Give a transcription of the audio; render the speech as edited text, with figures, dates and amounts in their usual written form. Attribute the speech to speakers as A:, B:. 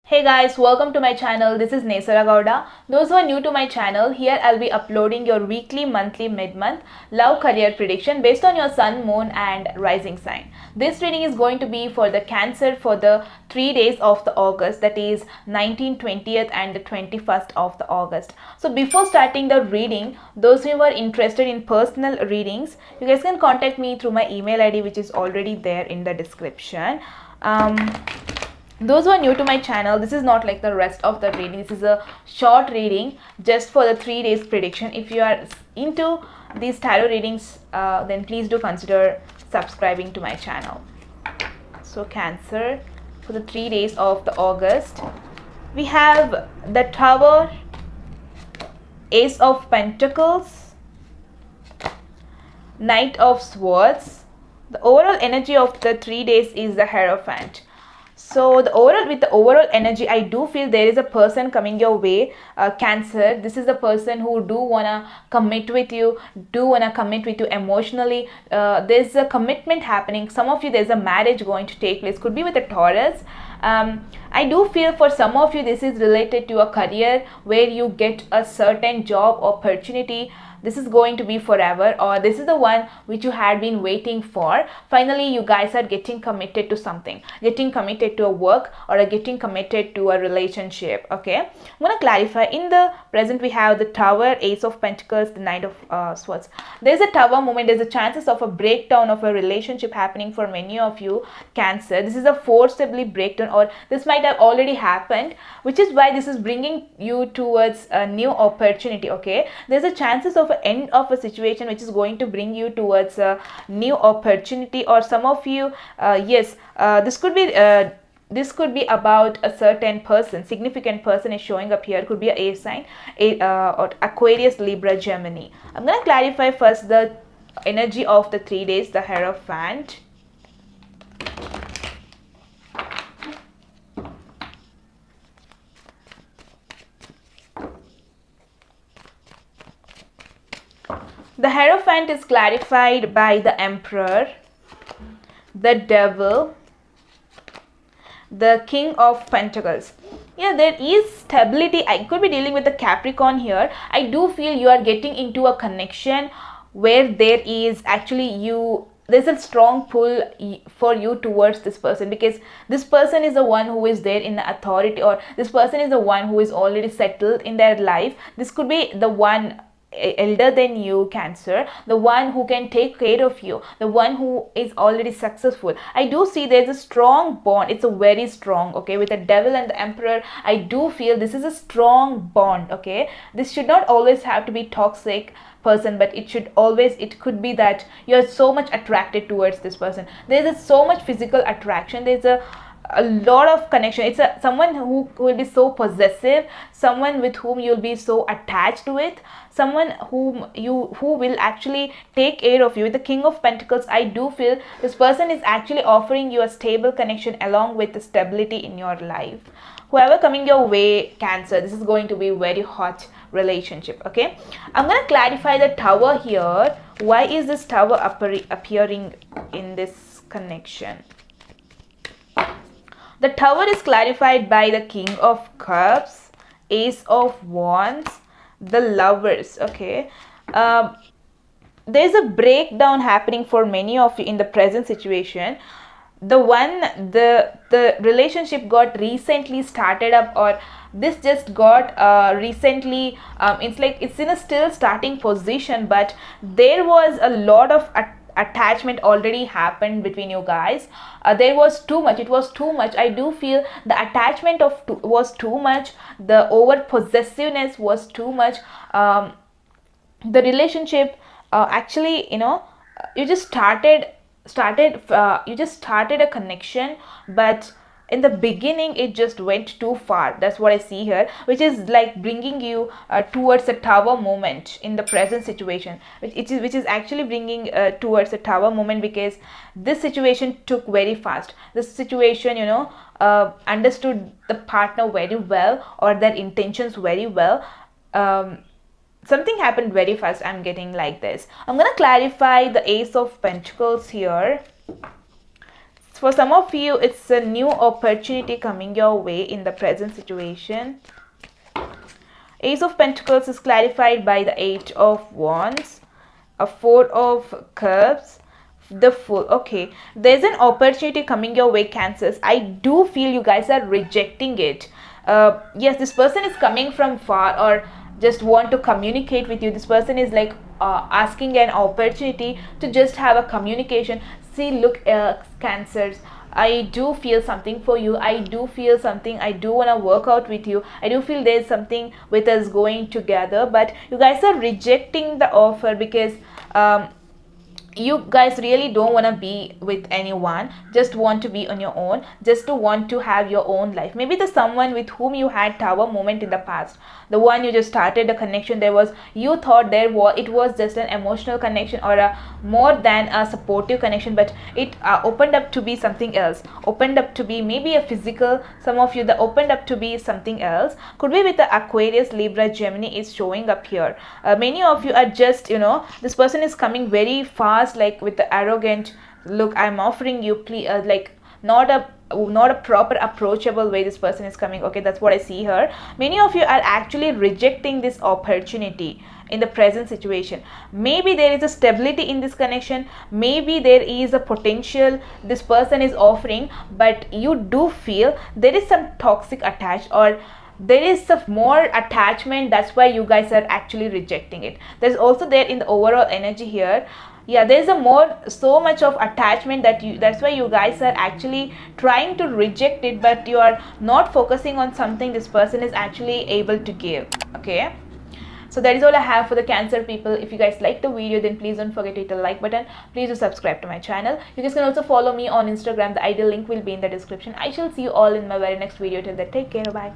A: Hey guys, welcome to my channel. This is Nesara Gowda. Those who are new to my channel, here I'll be uploading your weekly, monthly, mid-month love career prediction based on your sun, moon and rising sign. This reading is going to be for the Cancer for the 3 days of the August, that is 19th, 20th and the 21st of the August. So before starting the reading, those who are interested in personal readings, you guys can contact me through my email ID which is already there in the description. Those who are new to my channel, this is not like the rest of the reading. This is a short reading just for the 3 days prediction. If you are into these tarot readings, then please do consider subscribing to my channel. So Cancer for the 3 days of the August, we have the Tower, Ace of Pentacles, Knight of Swords. The overall energy of the 3 days is the Hierophant. So with the overall energy, I do feel there is a person coming your way, Cancer. This is the person who do wanna commit with you, emotionally. There's a commitment happening. Some of you, there's a marriage going to take place. Could be with a Taurus. I do feel for some of you this is related to a career where you get a certain job opportunity. This is going to be forever, or this is the one which you had been waiting for. Finally, you guys are getting committed to something, getting committed to a work or getting committed to a relationship. Okay, I'm going to clarify. In the present, we have the Tower, Ace of Pentacles, the Knight of Swords. There's a Tower moment. There's a chances of a breakdown of a relationship happening for many of you, Cancer. This is a forcibly breakdown, or this might have already happened, which is why this is bringing you towards a new opportunity. Okay, there's a chances of end of a situation which is going to bring you towards a new opportunity, or some of you, this could be about a certain person. Significant person is showing up here. Could be a sign, or Aquarius, Libra, Gemini. I'm going to clarify first the energy of the 3 days, the Hierophant. The Hierophant is clarified by the Emperor, the Devil, the King of Pentacles. Yeah, there is stability. I could be dealing with the Capricorn here. I do feel you are getting into a connection where there is actually there's a strong pull for you towards this person, because this person is the one who is there in the authority, or this person is the one who is already settled in their life. This could be the one elder than you, Cancer, the one who can take care of you, the one who is already successful. I do see there's a strong bond. It's a very strong, okay, with the Devil and the Emperor. I do feel this is a strong bond. Okay, this should not always have to be toxic person, but it could be that you're so much attracted towards this person. There's so much physical attraction. There's a lot of connection. It's someone who will be so possessive, someone with whom you'll be so attached with, someone who will actually take care of you. With the King of Pentacles, I do feel this person is actually offering you a stable connection along with the stability in your life. Whoever coming your way, Cancer, this is going to be very hot relationship. Okay, I'm going to clarify the Tower here. Why is this Tower appearing in this connection? The Tower is clarified by the King of Cups, Ace of Wands, the Lovers. Okay, there's a breakdown happening for many of you in the present situation. The relationship got recently started up, or this just got recently, it's like it's in a still starting position, but there was a lot of attachment already happened between you guys. There was too much. It was too much. I do feel the attachment was too much. The over possessiveness was too much. The relationship, actually, you just started a connection, but in the beginning it just went too far. That's what I see here, which is like bringing you towards a Tower moment in the present situation, which is actually bringing towards a Tower moment, because this situation took very fast. This situation, understood the partner very well, or their intentions very well. Something happened very fast. I'm getting like this. I'm going to clarify the Ace of Pentacles here. For some of you, it's a new opportunity coming your way in the present situation. Ace of Pentacles is clarified by the Eight of Wands, a Four of Cups, the Fool. Okay, there's an opportunity coming your way, Cancers. I do feel you guys are rejecting it. Yes, this person is coming from far or just want to communicate with you. This person is like asking an opportunity to just have a communication. See, look, Cancers, I do feel something for you. I do feel something. I do want to work out with you. I do feel there's something with us going together, but you guys are rejecting the offer because you guys really don't want to be with anyone, just want to be on your own, just to want to have your own life. Maybe the someone with whom you had tower moment in the past, the one you just started a connection, there was, you thought there was, it was just an emotional connection or a more than a supportive connection, but it opened up to be something else, opened up to be maybe a physical. Some of you, that opened up to be something else, could be with the Aquarius, Libra, Gemini is showing up here. Many of you are just, you know, this person is coming very fast, like with the arrogant look. I'm offering you, please, like not a proper approachable way this person is coming. Okay, that's what I see here. Many of you are actually rejecting this opportunity in the present situation. Maybe there is a stability in this connection, maybe there is a potential this person is offering, but you do feel there is some toxic attached, or there is some more attachment. That's why you guys are actually rejecting it. There's also there in the overall energy here, yeah, there's a more, so much of attachment that you, that's why you guys are actually trying to reject it, but you are not focusing on something this person is actually able to give. Okay, so that is all I have for the Cancer people. If you guys like the video, then please don't forget to hit the like button. Please do subscribe to my channel. You guys can also follow me on Instagram. The ideal link will be in the description. I shall see you all in my very next video. Till then, take care. Bye.